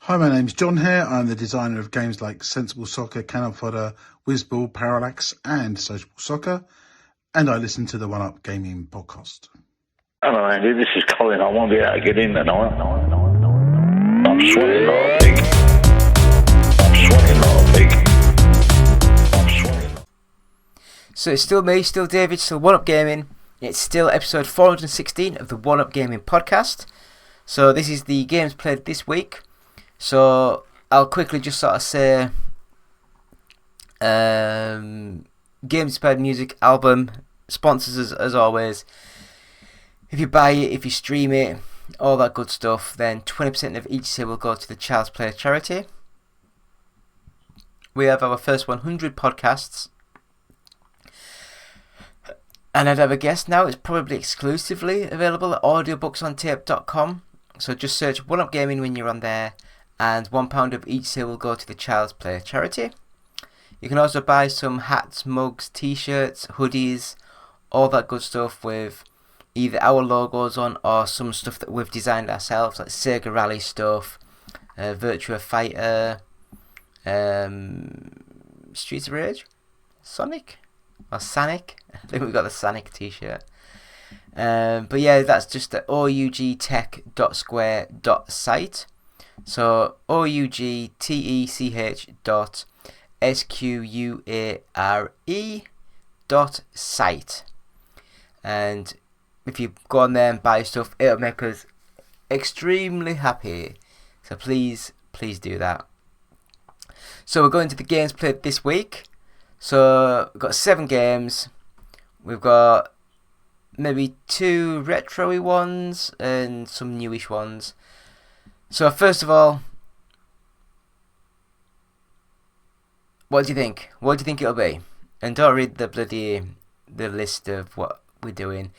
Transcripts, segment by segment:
Hi, my name's John here. I'm the designer of games like Sensible Soccer, Cannon Fodder, Whizball, Parallax, and Sociable Soccer, and I listen to the One Up Gaming podcast. Hello, Andy. This is Colin. I won't be able to get in tonight. I'm sweating like a pig. So it's still me, still David, still One Up Gaming. It's still episode 416 of the One Up Gaming podcast. So this is the games played this week. So I'll quickly just sort of say Games Inspired Music album sponsors as always. If you buy it, if you stream it, all that good stuff, then 20% of each sale will go to the Child's Play charity. We have our first 100 podcasts. And I'd have a guess now, it's probably exclusively available at audiobooksontape.com. So just search One Up Gaming when you're on there, and £1 of each sale will go to the Child's Play charity. You can also buy some hats, mugs, t-shirts, hoodies, all that good stuff with either our logos on or some stuff that we've designed ourselves, like Sega Rally stuff, Virtua Fighter, Streets of Rage, Sonic, or Sonic. I think we've got the Sonic t-shirt. But yeah, that's just at ougtech.square.site. So ougtech.square.site. And if you go on there and buy stuff, it'll make us extremely happy. So please do that. So we're going to the games played this week. So we've got 7 games. We've got maybe 2 retro-y ones and some newish ones. So first of all, what do you think? What do you think it'll be? And don't read the list of what we're doing.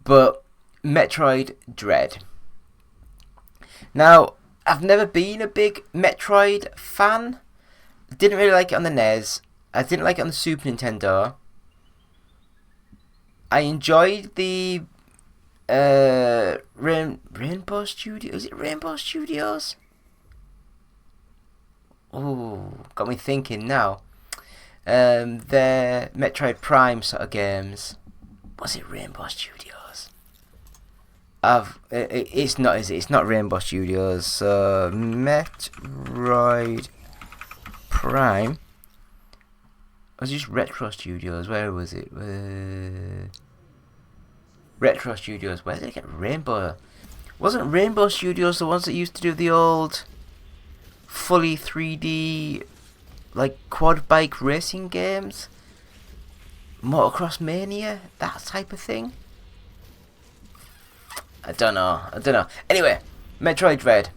But Metroid Dread. Now, I've never been a big Metroid fan. I didn't really like it on the NES. I didn't like it on the Super Nintendo. I enjoyed the Rainbow Studios. Is it Rainbow Studios? Oh, got me thinking now. Their Metroid Prime sort of games. Was it Rainbow Studios? It's not, is it? It's not Rainbow Studios. So Metroid Prime. It was just Retro Studios. Where was it? Retro Studios. Where did I get Rainbow? Wasn't Rainbow Studios the ones that used to do the old fully 3D like quad bike racing games? Motocross Mania? That type of thing? I don't know. Anyway, Metroid Dread.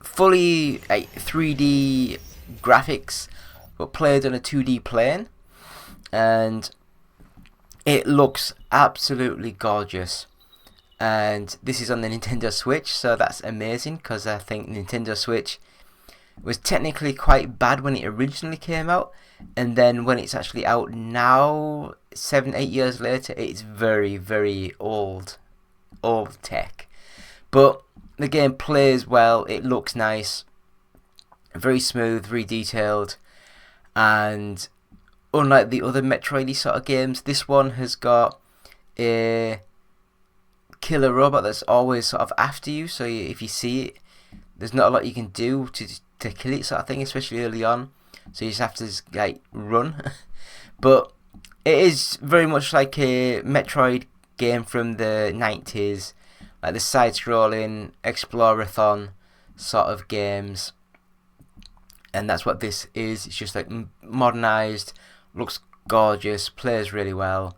Fully 3D graphics, but played on a 2D plane, and it looks absolutely gorgeous. And this is on the Nintendo Switch, so that's amazing, because I think Nintendo Switch was technically quite bad when it originally came out, and then when it's actually out now, 7-8 years later, it's very, very old tech. But the game plays well, it looks nice, very smooth, very detailed. And unlike the other Metroid sort of games, this one has got a killer robot that's always sort of after you. So if you see it, there's not a lot you can do to kill it, sort of thing, especially early on. So you just have to like run. But it is very much like a Metroid game from the 90s, like the side-scrolling Explorathon sort of games. And that's what this is. It's just like modernised, looks gorgeous, plays really well.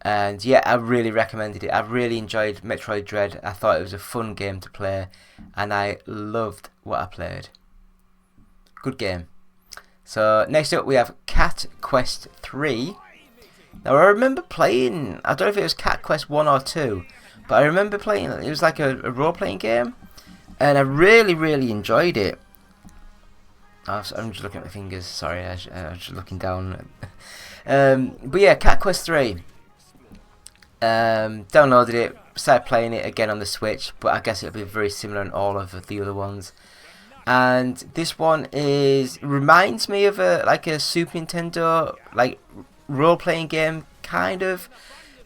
And yeah, I really recommended it. I really enjoyed Metroid Dread. I thought it was a fun game to play, and I loved what I played. Good game. So next up we have Cat Quest 3. Now I remember playing, I don't know if it was Cat Quest 1 or 2, but I remember playing, it was like a role-playing game, and I really enjoyed it. I'm just looking at my fingers, sorry, I was just looking down. But yeah, Cat Quest 3. Downloaded it, started playing it again on the Switch, but I guess it'll be very similar in all of the other ones. And this one reminds me of a Super Nintendo role playing game kind of,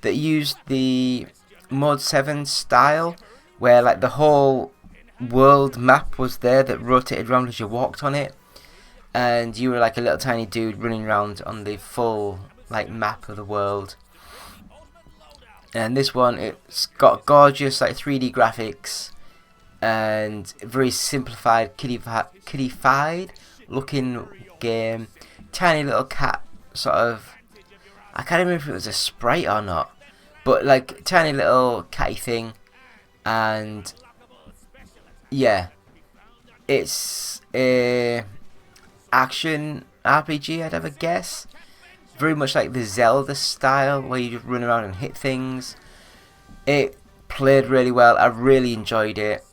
that used the Mode 7 style, where like the whole world map was there that rotated around as you walked on it, and you were like a little tiny dude running around on the full like map of the world. And this one, it's got gorgeous like 3D graphics and very simplified, kiddified looking game. Tiny little cat sort of, I can't remember if it was a sprite or not, but like tiny little catty thing. And yeah, it's a action RPG, I'd have a guess. Very much like the Zelda style, where you just run around and hit things. It played really well. I really enjoyed it.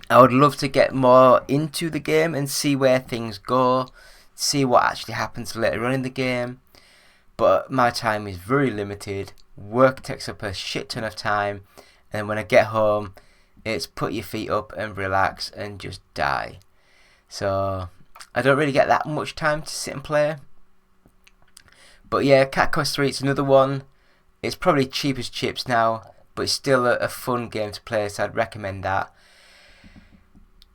I would love to get more into the game and see where things go, see what actually happens later on in the game. But my time is very limited. Work takes up a shit ton of time, and when I get home, it's put your feet up and relax and just die. So I don't really get that much time to sit and play. But yeah, Cat Quest 3, it's another one. It's probably cheap as chips now, but it's still a fun game to play, so I'd recommend that.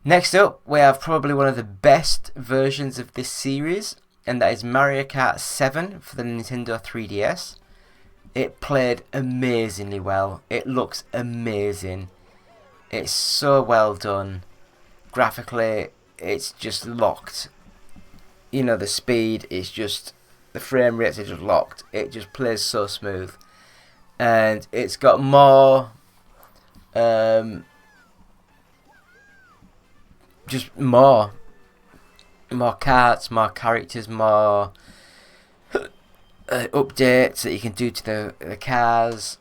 Next up, we have probably one of the best versions of this series, and that is Mario Kart 7 for the Nintendo 3DS. It played amazingly well. It looks amazing. It's so well done. Graphically, it's just locked. You know, the speed is just, the frame rates are just locked. It just plays so smooth. And it's got more, just more carts, more characters, more updates that you can do to the cars,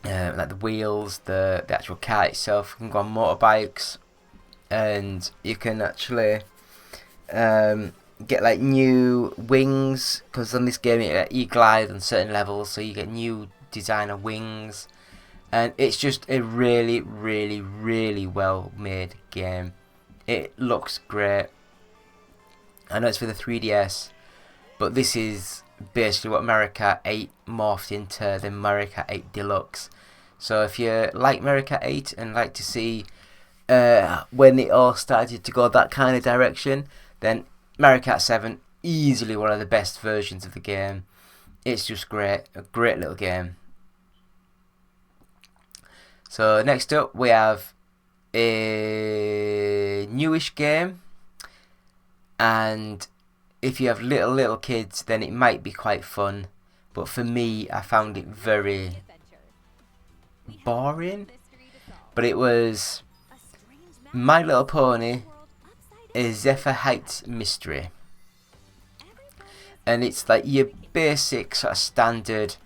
like the wheels, the actual car itself. You can go on motorbikes, and you can actually get like new wings, because on this game you glide on certain levels, so you get new designer wings. And it's just a really, really, really well made game. It looks great. I know it's for the 3DS, but this is basically what Mario Kart 8 morphed into, the Mario Kart 8 Deluxe. So if you like Mario Kart 8 and like to see when it all started to go that kind of direction, then Mario Kart 7, easily one of the best versions of the game. It's just great, a great little game. So next up we have a newish game, and if you have little kids then it might be quite fun, but for me I found it very boring. But it was My Little Pony, a Zephyr Heights Mystery, and it's like your basic sort of standard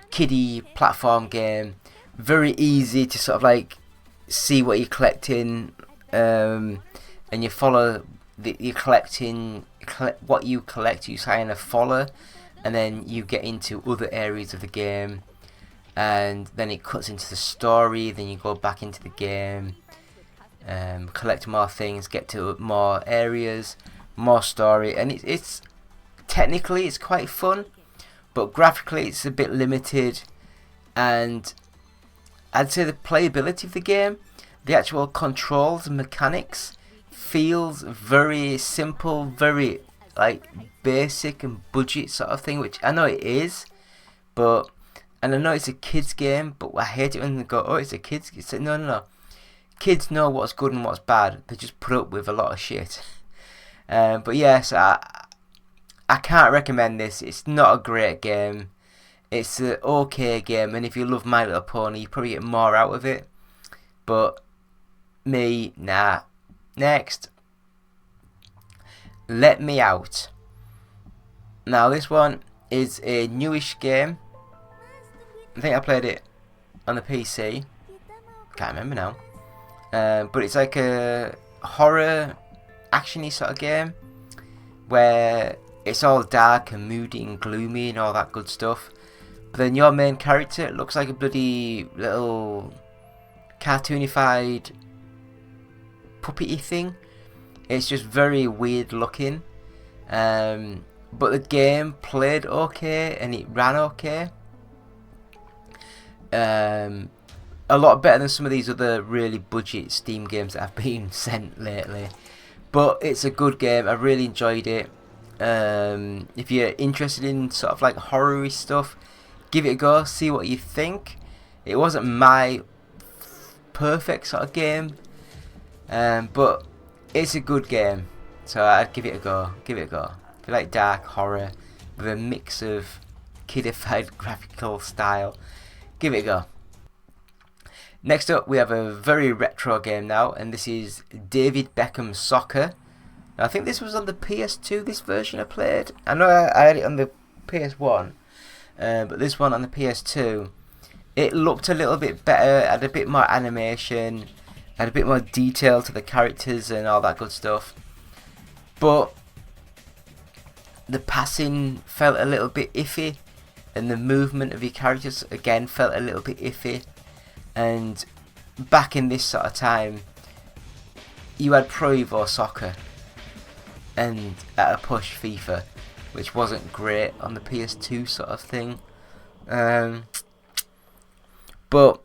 kiddie platform game. Very easy to sort of like see what you're collecting, and you follow you're collecting what you collect. You kind of follow, and then you get into other areas of the game, and then it cuts into the story. Then you go back into the game, collect more things, get to more areas, more story, and it's technically it's quite fun, but graphically it's a bit limited. And I'd say the playability of the game, the actual controls and mechanics, feels very simple, very like basic and budget sort of thing, which I know it is, but, and I know it's a kids game, but I hate it when they go, oh, it's a kids game. It's like, no. Kids know what's good and what's bad. They just put up with a lot of shit. But yes, I can't recommend this. It's not a great game. It's an okay game, and if you love My Little Pony, you probably get more out of it. But me, nah. Next, Let Me Out. Now this one is a newish game. I think I played it on the PC. Can't remember now. But it's like a horror, actiony sort of game, where it's all dark and moody and gloomy and all that good stuff. But then your main character looks like a bloody little cartoonified puppety thing. It's just very weird looking. But the game played okay and it ran okay. A lot better than some of these other really budget Steam games that have been sent lately. But it's a good game. I really enjoyed it. If you're interested in sort of like horror-y stuff, give it a go, see what you think. It wasn't my perfect sort of game, but it's a good game, so I'd give it a go. Give it a go. If you like dark horror with a mix of kidified graphical style, give it a go. Next up, we have a very retro game now, and this is David Beckham Soccer. Now, I think this was on the PS2, this version I played. I know I had it on the PS1, but this one on the PS2, it looked a little bit better, had a bit more animation, had a bit more detail to the characters and all that good stuff. But the passing felt a little bit iffy, and the movement of your characters again felt a little bit iffy. And back in this sort of time, you had Pro Evo Soccer and at a push FIFA, which wasn't great on the PS2 sort of thing. But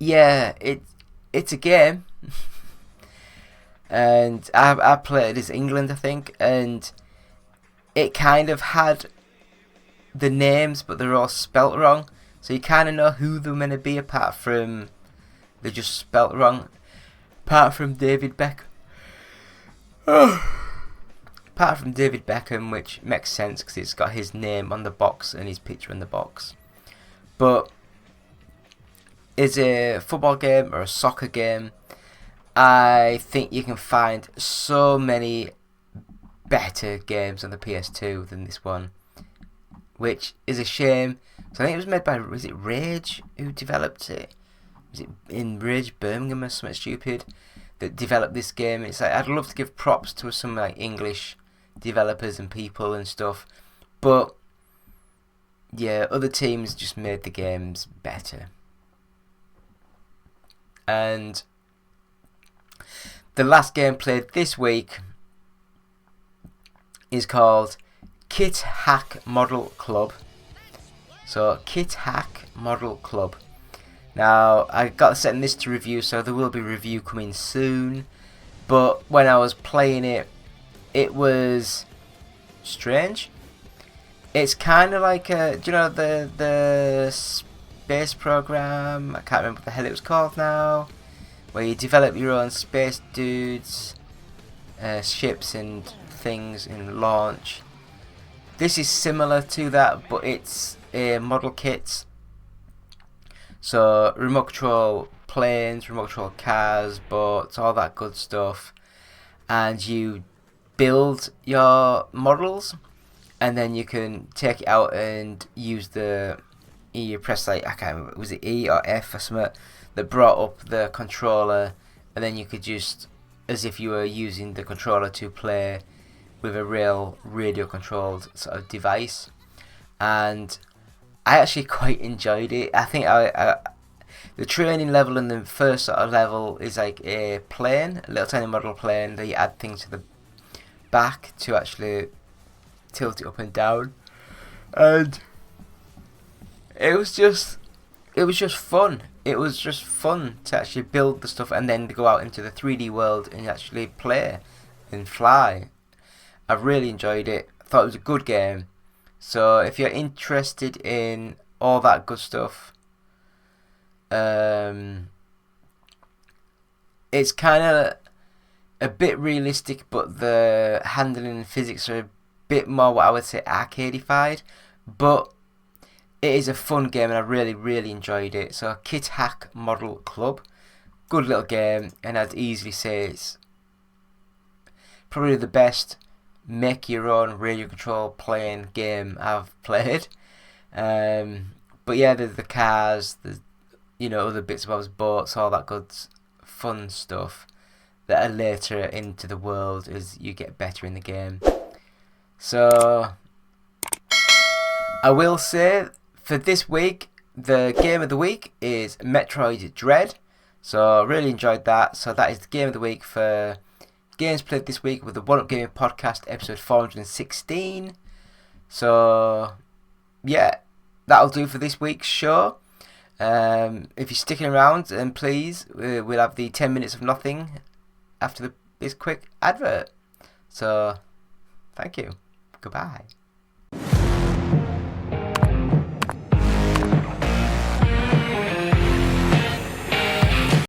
yeah, it's a game, and I played as England, I think, and it kind of had the names, but they're all spelt wrong. So you kind of know who they're meant to be, apart from they're just spelt wrong. Apart from David Beckham. Apart from David Beckham, which makes sense because it's got his name on the box and his picture in the box. But it's a football game or a soccer game. I think you can find so many better games on the PS2 than this one, which is a shame. So I think it was made by, was it Rage who developed it? Was it in Rage Birmingham or something stupid that developed this game? It's like, I'd love to give props to some like English developers and people and stuff, but yeah, other teams just made the games better. And the last game played this week is called KitHack Model Club. So, KitHack Model Club. Now, I got setting this to review, so there will be review coming soon. But when I was playing it, it was strange. It's kind of like do you know the space program? I can't remember what the hell it was called now. Where you develop your own space dudes, ships and things in launch. This is similar to that, but it's model kits. So remote control planes, remote control cars, boats, all that good stuff. And you build your models, and then you can take it out and use you press like, I can't remember, was it E or F or something that brought up the controller, and then you could just, as if you were using the controller to play with a real radio controlled sort of device. And I actually quite enjoyed it. I think the training level in the first sort of level is like a plane, a little tiny model plane that you add things to the back to actually tilt it up and down. And it was just fun. It was just fun to actually build the stuff and then to go out into the 3D world and actually play and fly. I really enjoyed it. I thought it was a good game. So if you're interested in all that good stuff, it's kind of a bit realistic, but the handling and physics are a bit more what I would say arcadified. But it is a fun game and I really, really enjoyed it. So KitHack Model Club, good little game, and I'd easily say it's probably the best make your own radio control playing game I've played. But yeah, there's the cars, there's other bits about boats, all that good fun stuff that are later into the world as you get better in the game. So I will say for this week, the game of the week is Metroid Dread. So I really enjoyed that. So that is the game of the week for games played this week with the One Up Gaming Podcast, episode 416. So yeah, that'll do for this week's show. If you're sticking around, then please, we'll have the 10 minutes of nothing after this quick advert. So thank you. Goodbye.